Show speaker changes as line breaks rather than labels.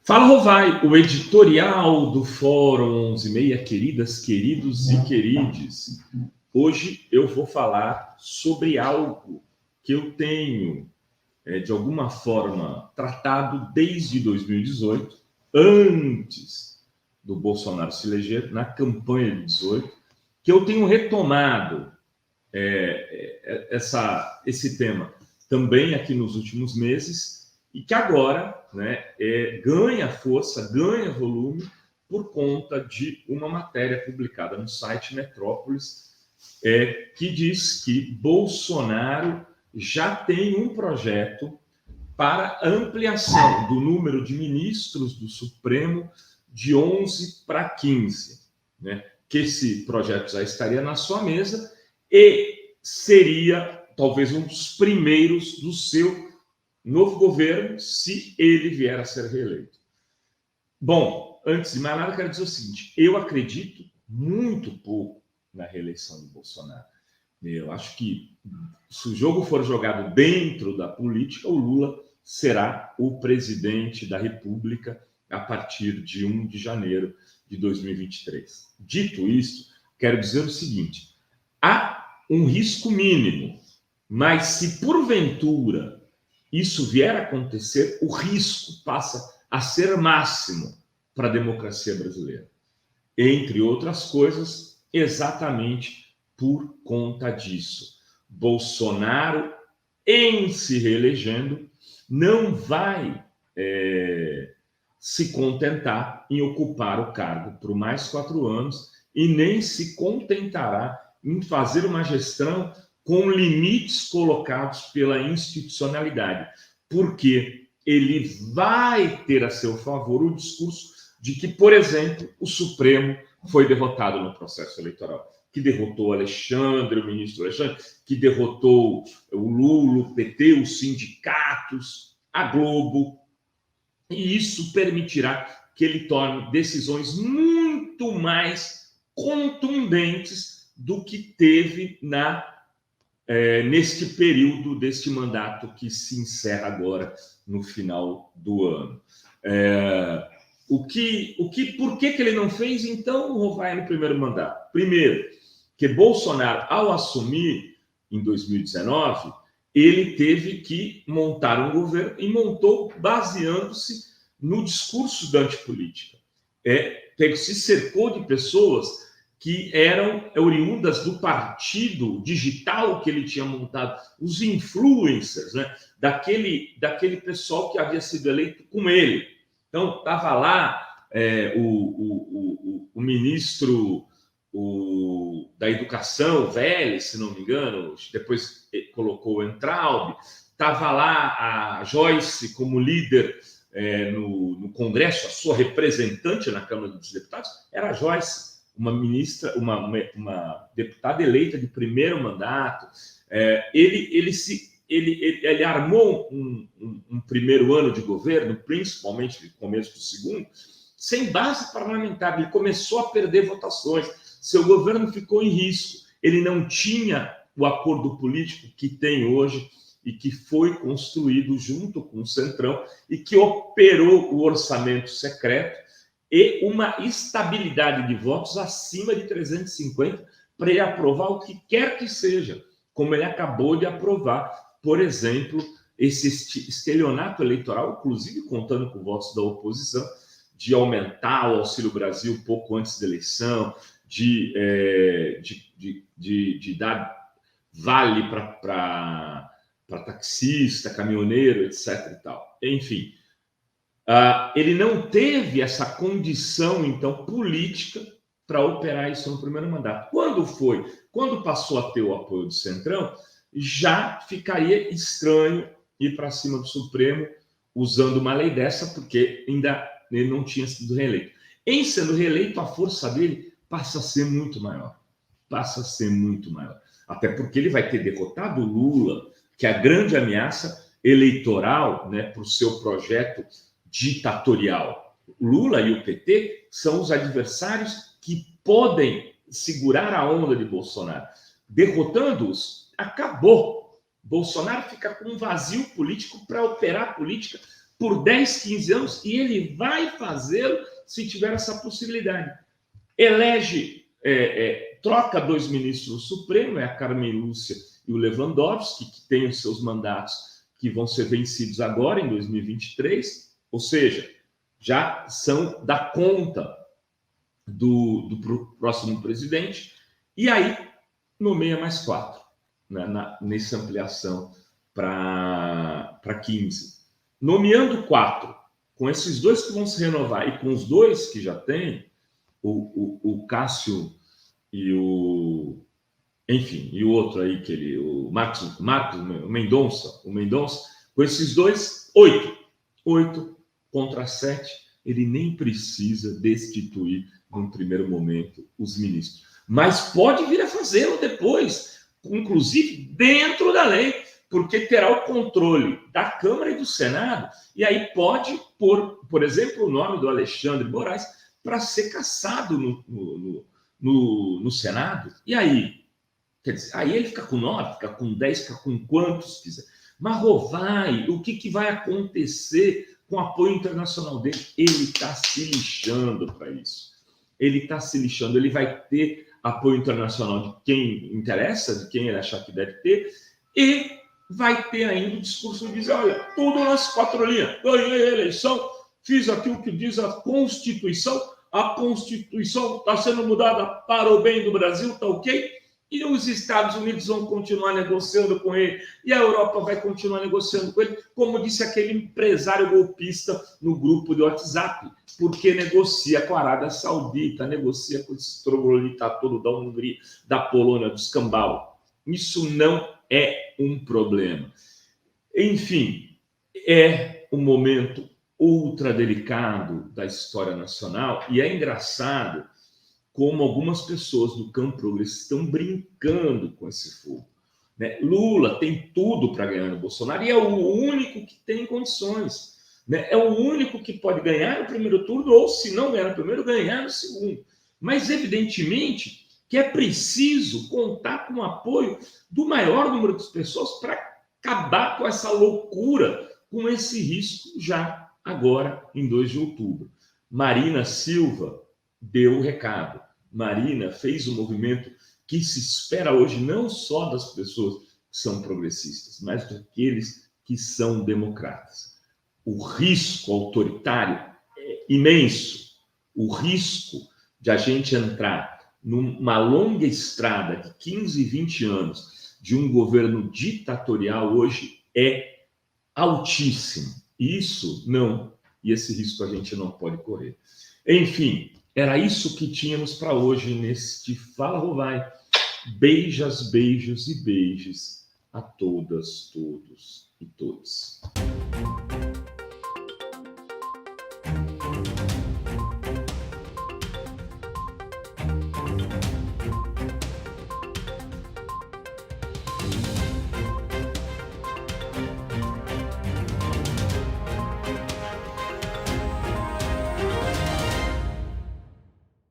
Fala, Rovai, o editorial do Fórum 11:30, queridas, queridos e querides. Hoje eu vou falar sobre algo que eu tenho, de alguma forma, tratado desde 2018, antes do Bolsonaro se eleger, na campanha de 18, que eu tenho retomado esse tema também aqui nos últimos meses, e que agora ganha força, ganha volume por conta de uma matéria publicada no site Metrópolis, que diz que Bolsonaro já tem um projeto para ampliação do número de ministros do Supremo de 11 para 15, que esse projeto já estaria na sua mesa e seria talvez um dos primeiros do seu novo governo, se ele vier a ser reeleito. Bom, antes de mais nada, quero dizer o seguinte: eu acredito muito pouco na reeleição do Bolsonaro. Eu acho que, se o jogo for jogado dentro da política, o Lula será o presidente da República a partir de 1 de janeiro de 2023. Dito isso, quero dizer o seguinte: há um risco mínimo, mas se porventura isso vier a acontecer, o risco passa a ser máximo para a democracia brasileira. Entre outras coisas, exatamente por conta disso. Bolsonaro, em se reelegendo, não vai se contentar em ocupar o cargo por mais 4 anos e nem se contentará em fazer uma gestão com limites colocados pela institucionalidade, porque ele vai ter a seu favor o discurso de que, por exemplo, o Supremo foi derrotado no processo eleitoral, que derrotou Alexandre, o ministro Alexandre, que derrotou o Lula, o PT, os sindicatos, a Globo, e isso permitirá que ele tome decisões muito mais contundentes do que teve neste período deste mandato que se encerra agora no final do ano. Por que ele não fez, então, o Rovai no primeiro mandato? Primeiro, que Bolsonaro, ao assumir em 2019, ele teve que montar um governo e montou baseando-se no discurso da antipolítica. Se cercou de pessoas que eram oriundas do partido digital que ele tinha montado, os influencers, daquele pessoal que havia sido eleito com ele. Então, estava lá o ministro da Educação, Vélez, se não me engano, depois colocou o Entraub, estava lá a Joyce como líder no Congresso, a sua representante na Câmara dos Deputados era a Joyce, uma ministra, uma deputada eleita de primeiro mandato. Ele armou um primeiro ano de governo, principalmente no começo do segundo, sem base parlamentar. Ele começou a perder votações, seu governo ficou em risco, ele não tinha o acordo político que tem hoje e que foi construído junto com o Centrão e que operou o orçamento secreto e uma estabilidade de votos acima de 350 para ele aprovar o que quer que seja, como ele acabou de aprovar, por exemplo, esse estelionato eleitoral, inclusive contando com votos da oposição, de aumentar o Auxílio Brasil pouco antes da eleição, de dar vale para taxista, caminhoneiro, etc. e tal. Enfim, ele não teve essa condição, então, política para operar isso no primeiro mandato. Quando passou a ter o apoio do Centrão, já ficaria estranho ir para cima do Supremo usando uma lei dessa, porque ainda ele não tinha sido reeleito. Em sendo reeleito, a força dele passa a ser muito maior. Até porque ele vai ter derrotado o Lula, que é a grande ameaça eleitoral para o seu projeto ditatorial. Lula e o PT são os adversários que podem segurar a onda de Bolsonaro. Derrotando-os, acabou. Bolsonaro fica com um vazio político para operar política por 10, 15 anos, e ele vai fazê-lo se tiver essa possibilidade. Elege, troca 2 ministros do Supremo, a Carmen Lúcia e o Lewandowski, que têm os seus mandatos que vão ser vencidos agora, em 2023, ou seja, já são da conta do próximo presidente, e aí nomeia mais 4, né, nessa ampliação para 15. Nomeando 4, com esses 2 que vão se renovar e com os 2 que já tem, o Cássio e o... Enfim, e o outro aí, o Marcos Mendonça, com esses 2, 8 contra 7, ele nem precisa destituir, num primeiro momento, os ministros. Mas pode vir a fazê-lo depois, inclusive dentro da lei, porque terá o controle da Câmara e do Senado, e aí pode pôr, por exemplo, o nome do Alexandre Moraes para ser cassado no Senado. E aí? Quer dizer, aí ele fica com 9, fica com 10, fica com quantos quiser. Mas o que vai acontecer com o apoio internacional dele? Ele está se lixando para isso. Ele está se lixando. Ele vai ter apoio internacional de quem interessa, de quem ele achar que deve ter, e vai ter ainda o discurso de dizer, olha, tudo nas 4 linhas. Ganhei a eleição, fiz aquilo que diz a Constituição está sendo mudada para o bem do Brasil, tá ok? E os Estados Unidos vão continuar negociando com ele, e a Europa vai continuar negociando com ele, como disse aquele empresário golpista no grupo de WhatsApp, porque negocia com a Arábia Saudita, negocia com esse troglodita todo da Hungria, da Polônia, do escambau. Isso não é um problema. Enfim, é um momento ultra delicado da história nacional, e é engraçado como algumas pessoas do campo progressista estão brincando com esse fogo, né? Lula tem tudo para ganhar no Bolsonaro e é o único que tem condições, né? É o único que pode ganhar no primeiro turno ou, se não ganhar no primeiro, ganhar no segundo. Mas, evidentemente, que é preciso contar com o apoio do maior número de pessoas para acabar com essa loucura, com esse risco já agora em 2 de outubro. Marina Silva deu o recado. Marina fez um movimento que se espera hoje não só das pessoas que são progressistas, mas daqueles que são democratas. O risco autoritário é imenso. O risco de a gente entrar numa longa estrada de 15, 20 anos de um governo ditatorial hoje é altíssimo. Isso não, e esse risco a gente não pode correr. Enfim, era isso que tínhamos para hoje neste Fala Rovai. Beijos e beijos a todas, todos e todos.